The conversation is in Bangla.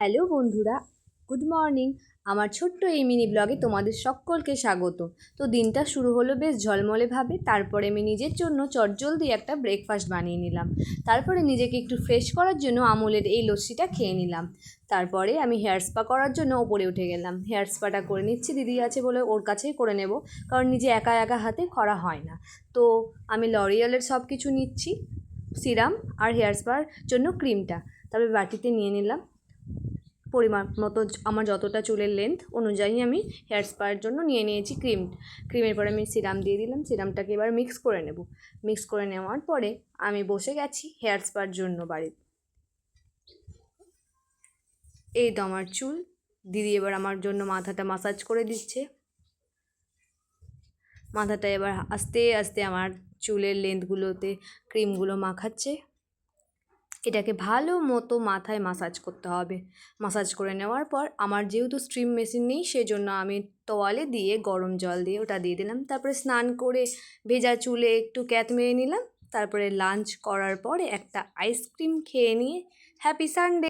হ্যালো বন্ধুরা, গুড মর্নিং। আমার ছোট্ট এই মিনি ব্লগে তোমাদের সকলকে স্বাগত। তো দিনটা শুরু হলো বেশ ঝলমলেভাবে। তারপরে আমি নিজের জন্য চটজলদি একটা ব্রেকফাস্ট বানিয়ে নিলাম। তারপরে নিজেকে একটু ফ্রেশ করার জন্য আমুলের এই লস্যিটা খেয়ে নিলাম। তারপরে আমি হেয়ার স্পা করার জন্য ওপরে উঠে গেলাম। হেয়ার স্পাটা করে নিচ্ছি, দিদি আছে বলে ওর কাছেই করে নেব, কারণ নিজে একা একা হাতে করা হয় না। তো আমি লরিয়ালের সব কিছু নিচ্ছি, সিরাম আর হেয়ার স্পার জন্য ক্রিমটা। তারপরে বাটিতে নিয়ে নিলাম পরিমাণ মতো, আমার যতটা চুলের লেন্থ অনুযায়ী আমি হেয়ার স্পার জন্য নিয়ে নিয়েছি ক্রিমের পরে আমি সিরাম দিয়ে দিলাম। সিরামটাকে এবার মিক্স করে নেব। মিক্স করে নেওয়ার পরে আমি বসে গেছি হেয়ার স্পার জন্য বাড়িতে। এই তো আমার চুল। দিদি এবার আমার জন্য মাথাটা মাসাজ করে দিচ্ছে। মাথাটা এবার আস্তে আস্তে আমার চুলের লেন্থগুলোতে ক্রিমগুলো মাখাচ্ছে। এটাকে ভালো মতো মাথায় মাসাজ করতে হবে। মাসাজ করে নেওয়ার পর আমার যেহেতু স্ট্রিম মেশিন নেই, সেজন্য আমি তোয়ালে দিয়ে গরম জল দিয়ে ওটা দিয়ে দিলাম। তারপরে স্নান করে ভেজা চুলে একটু ক্যাত মেরে নিলাম। তারপরে লাঞ্চ করার পরে একটা আইসক্রিম খেয়ে নিয়ে হ্যাপি সানডে।